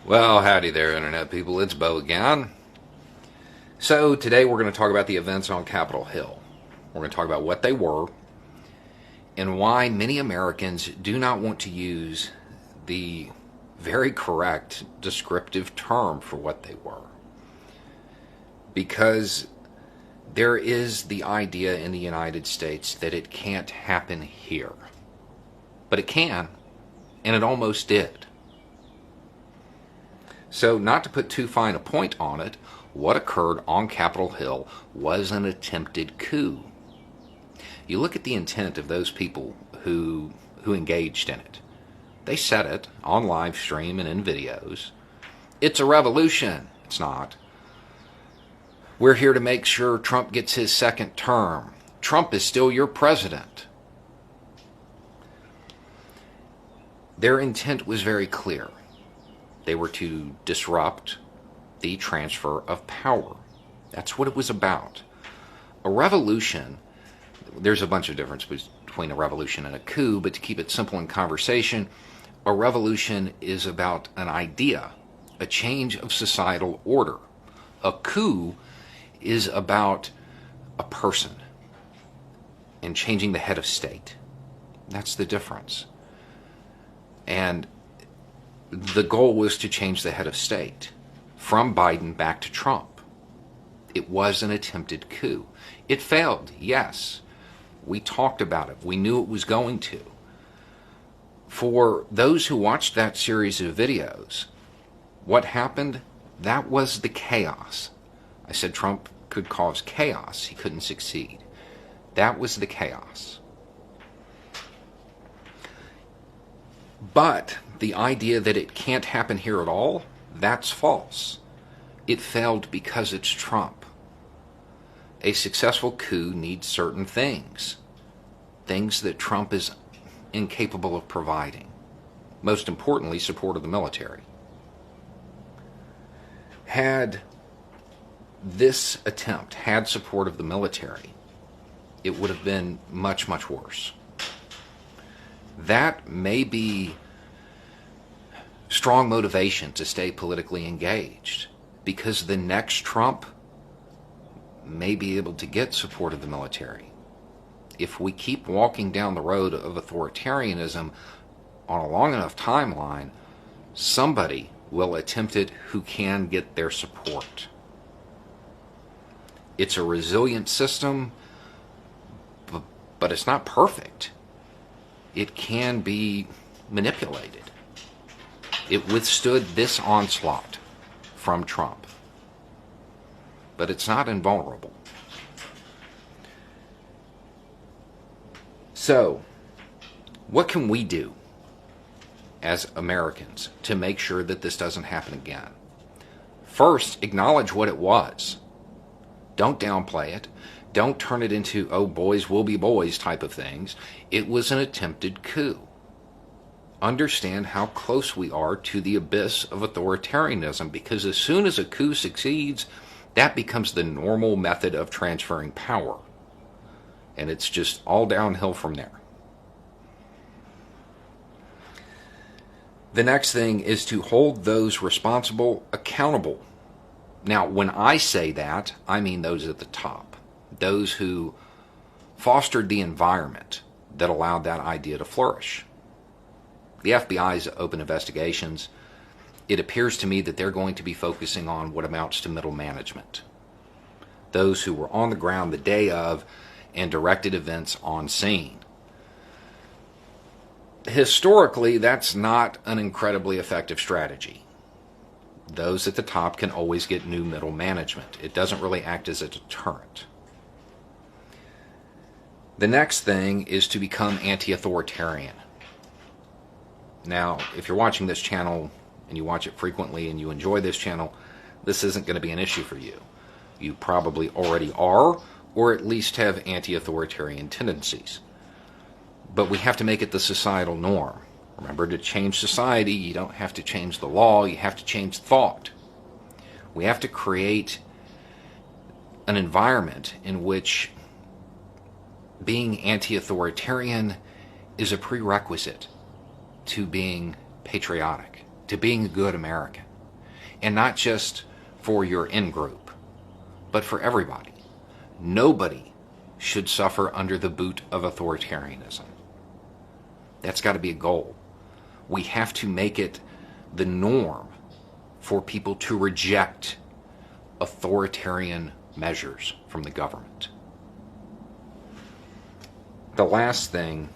Well, howdy there, Internet people. It's Bo again. So, today we're going to talk about the events on Capitol Hill. We're going to talk about what they were and why many Americans do not want to use the very correct descriptive term for what they were. Because there is the idea in the United States that it can't happen here. But it can, and it almost did. So, not to put too fine a point on it, what occurred on Capitol Hill was an attempted coup. You look at the intent of those people who engaged in it. They said it on live stream and in videos. It's a revolution. It's not. We're here to make sure Trump gets his second term. Trump is still your president. Their intent was very clear. They were to disrupt the transfer of power. That's what it was about. A revolution, there's a bunch of difference between a revolution and a coup, but to keep it simple in conversation, a revolution is about an idea, a change of societal order. A coup is about a person and changing the head of state. That's the difference. And the goal was to change the head of state from Biden back to Trump. It was an attempted coup. It failed, yes. We talked about it. We knew it was going to. For those who watched that series of videos, what happened? That was the chaos. I said Trump could cause chaos. He couldn't succeed. That was the chaos. But the idea that it can't happen here at all, that's false. It failed because it's Trump. A successful coup needs certain things. Things that Trump is incapable of providing. Most importantly, support of the military. Had this attempt had support of the military, it would have been much, much worse. That may be strong motivation to stay politically engaged, because the next Trump may be able to get support of the military. If we keep walking down the road of authoritarianism on a long enough timeline, somebody will attempt it who can get their support. It's a resilient system, but it's not perfect. It can be manipulated. It withstood this onslaught from Trump. But it's not invulnerable. So, what can we do as Americans to make sure that this doesn't happen again? First, acknowledge what it was. Don't downplay it. Don't turn it into, oh, boys will be boys type of things. It was an attempted coup. Understand how close we are to the abyss of authoritarianism, because as soon as a coup succeeds, that becomes the normal method of transferring power. And it's just all downhill from there. The next thing is to hold those responsible accountable. Now, when I say that, I mean those at the top. Those who fostered the environment that allowed that idea to flourish. The FBI's open investigations, it appears to me that they're going to be focusing on what amounts to middle management. Those who were on the ground the day of and directed events on scene. Historically, that's not an incredibly effective strategy. Those at the top can always get new middle management. It doesn't really act as a deterrent. The next thing is to become anti-authoritarian. Now, if you're watching this channel and you watch it frequently and you enjoy this channel, this isn't going to be an issue for you. You probably already are, or at least have anti-authoritarian tendencies. But we have to make it the societal norm. Remember, to change society, you don't have to change the law, you have to change thought. We have to create an environment in which being anti-authoritarian is a prerequisite to being patriotic, to being a good American. And not just for your in-group, but for everybody. Nobody should suffer under the boot of authoritarianism. That's got to be a goal. We have to make it the norm for people to reject authoritarian measures from the government. The last thing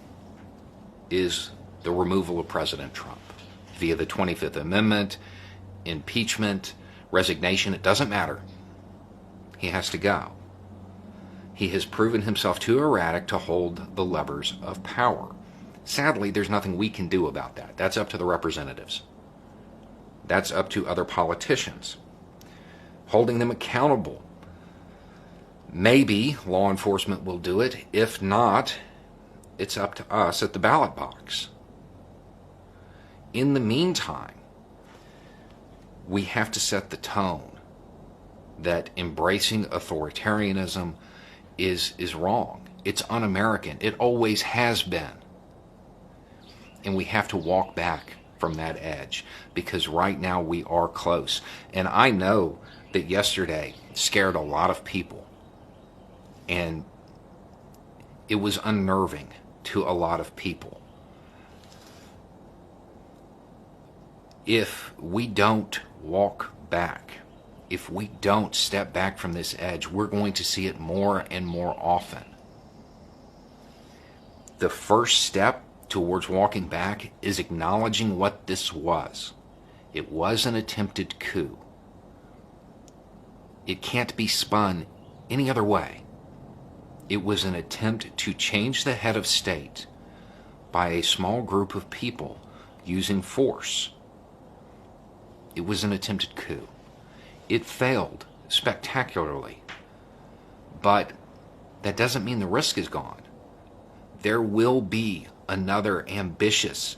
is the removal of President Trump via the 25th Amendment, impeachment, resignation. It doesn't matter. He has to go. He has proven himself too erratic to hold the levers of power. Sadly, there's nothing we can do about that. That's up to the representatives. That's up to other politicians. Holding them accountable. Maybe law enforcement will do it. If not, it's up to us at the ballot box. In the meantime, we have to set the tone that embracing authoritarianism is wrong. It's un-American. It always has been. And we have to walk back from that edge, because right now we are close. And I know that yesterday scared a lot of people, and it was unnerving to a lot of people. If we don't walk back, if we don't step back from this edge, we're going to see it more and more often. The first step towards walking back is acknowledging what this was. It was an attempted coup. It can't be spun any other way. It was an attempt to change the head of state by a small group of people using force. It was an attempted coup. It failed spectacularly. But that doesn't mean the risk is gone. There will be another ambitious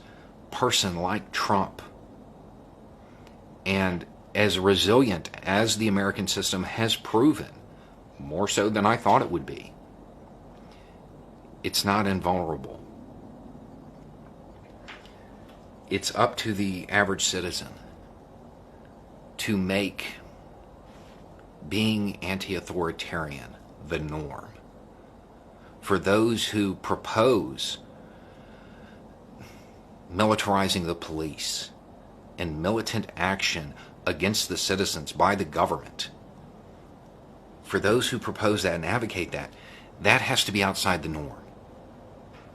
person like Trump. And as resilient as the American system has proven, more so than I thought it would be, it's not invulnerable. It's up to the average citizen to make being anti-authoritarian the norm. For those who propose militarizing the police and militant action against the citizens by the government, for those who propose that and advocate that, that has to be outside the norm.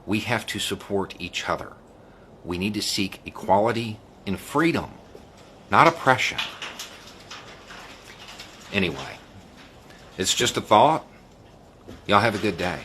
We have to support each other. We need to seek equality and freedom, not oppression. Anyway, it's just a thought. Y'all have a good day.